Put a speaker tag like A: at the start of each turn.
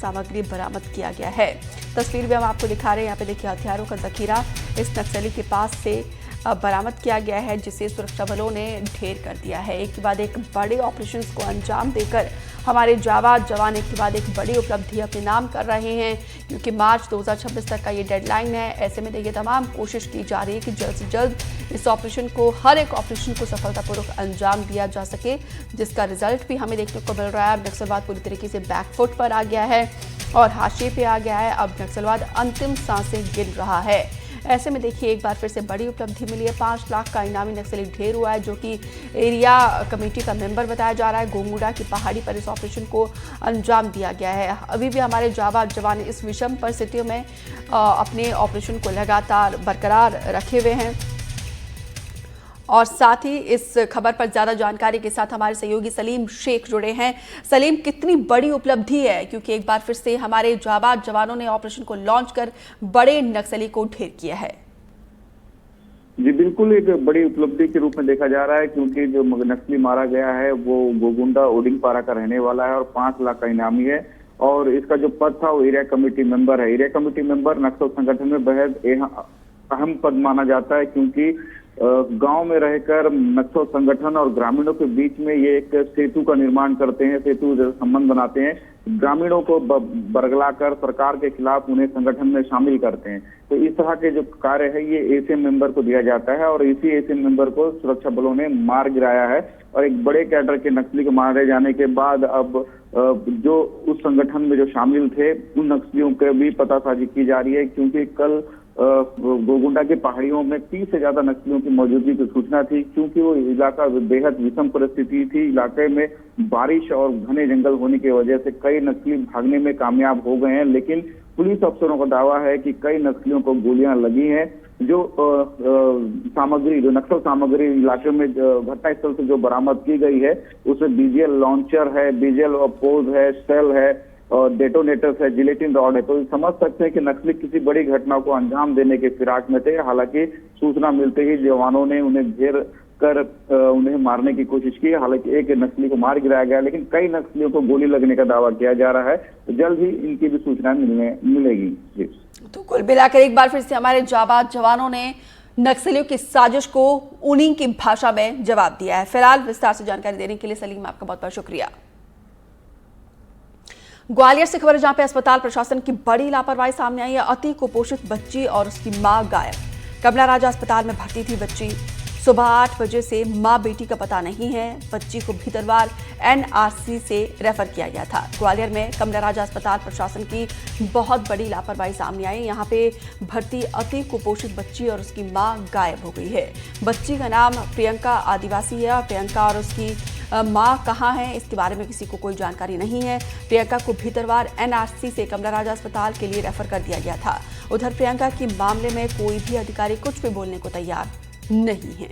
A: सामग्री बरामद किया गया है। तस्वीर में हम आपको दिखा रहे हैं, यहाँ पे देखिए हथियारों का जखीरा इस नक्सली के पास से बरामद किया गया है, जिसे सुरक्षा बलों ने ढेर कर दिया है। एक के बाद एक बड़े ऑपरेशंस को अंजाम देकर हमारे जाबाज जवान एक के बाद एक बड़ी उपलब्धि अपने नाम कर रहे हैं, क्योंकि मार्च 2026 तक का ये डेडलाइन है। ऐसे में देखिए तमाम कोशिश की जा रही है कि जल्द से जल्द इस ऑपरेशन को, हर एक ऑपरेशन को सफलतापूर्वक अंजाम दिया जा सके, जिसका रिजल्ट भी हमें देखने को मिल रहा है। नक्सलवाद पूरी तरीके से बैकफुट पर आ गया है और हाशिए पे आ गया है। अब नक्सलवाद अंतिम सांसें गिन रहा है। ऐसे में देखिए एक बार फिर से बड़ी उपलब्धि मिली है। 5 लाख का इनामी नक्सली ढेर हुआ है, जो कि एरिया कमेटी का मेंबर बताया जा रहा है। गोमुड़ा की पहाड़ी पर इस ऑपरेशन को अंजाम दिया गया है। अभी भी हमारे जाबाज जवान इस विषम परिस्थितियों में अपने ऑपरेशन को लगातार बरकरार रखे हुए हैं। और साथ ही इस खबर पर ज्यादा जानकारी के साथ हमारे सहयोगी सलीम शेख जुड़े हैं। सलीम, कितनी बड़ी उपलब्धि है, क्योंकि एक बार फिर से हमारे जाबाज जवानों ने ऑपरेशन को लॉन्च कर बड़े नक्सली को ढेर किया है।
B: जी बिल्कुल, एक बड़ी उपलब्धि के रूप में देखा जा रहा है, क्योंकि जो नक्सली मारा गया है वो गोगुंडा ओडिंगपारा का रहने वाला है और 5 लाख का इनामी है। और इसका जो पद था वो एरिया कमेटी मेंबर है। एरिया कमेटी मेंबर नक्सल संगठन में बेहद अहम पद माना जाता है, क्योंकि गांव में रहकर नक्सल संगठन और ग्रामीणों के बीच में ये एक सेतु का निर्माण करते हैं, सेतु संबंध बनाते हैं। ग्रामीणों को बरगलाकर सरकार के खिलाफ उन्हें संगठन में शामिल करते हैं। तो इस तरह के जो कार्य है ये एसीएम मेंबर को दिया जाता है, और इसी एसीएम मेंबर को सुरक्षा बलों ने मार गिराया है। और एक बड़े कैडर के नक्सली को मारे जाने के बाद अब जो उस संगठन में जो शामिल थे उन नक्सलियों के भी पतासाजी की जा रही है, क्योंकि कल गोगुंडा की पहाड़ियों में 30 से ज्यादा नक्सलियों की मौजूदगी की सूचना थी। क्योंकि वो इलाका बेहद विषम परिस्थिति थी, इलाके में बारिश और घने जंगल होने की वजह से कई नक्सली भागने में कामयाब हो गए हैं। लेकिन पुलिस अफसरों का दावा है कि कई नक्सलियों को गोलियां लगी हैं। जो सामग्री, जो नक्सल सामग्री इलाके में घटनास्थल से जो बरामद की गई है उसमें बीजीएल लॉन्चर है, बीजीएल पोज है, सेल है और डेटोनेटर्स है, जिलेटिन रॉड है। तो समझ सकते हैं कि नक्सली किसी बड़ी घटना को अंजाम देने के फिराक में थे। हालांकि सूचना मिलते ही जवानों ने उन्हें घेर कर उन्हें मारने की कोशिश की। हालांकि एक नक्सली को मार गिराया गया, लेकिन कई नक्सलियों को गोली लगने का दावा किया जा रहा है। तो जल्द ही इनकी भी सूचना मिलेगी। जी,
A: तो कुल मिलाकर एक बार फिर से हमारे जाबाज जवानों ने नक्सलियों की साजिश को उन्हीं की भाषा में जवाब दिया है। फिलहाल विस्तार से जानकारी देने के लिए सलीम आपका बहुत बहुत शुक्रिया। ग्वालियर से खबर है, जहां पे अस्पताल प्रशासन की बड़ी लापरवाही सामने आई है। अति कुपोषित बच्ची और उसकी मां गायब। कमला राजा अस्पताल में भर्ती थी बच्ची। सुबह 8 बजे से मां बेटी का पता नहीं है। बच्ची को भीतरवार एनआरसी से रेफर किया गया था। ग्वालियर में कमला राजा अस्पताल प्रशासन की बहुत बड़ी लापरवाही सामने आई। यहाँ पे भर्ती अति कुपोषित बच्ची और उसकी मां गायब हो गई है। बच्ची का नाम प्रियंका आदिवासी है। प्रियंका और उसकी मां कहां है, इसके बारे में किसी को कोई जानकारी नहीं है। प्रियंका को भीतरवार एनआरसी से कमला राजा अस्पताल के लिए रेफर कर दिया गया था। उधर प्रियंका की मामले में कोई भी अधिकारी कुछ भी बोलने को तैयार नहीं है।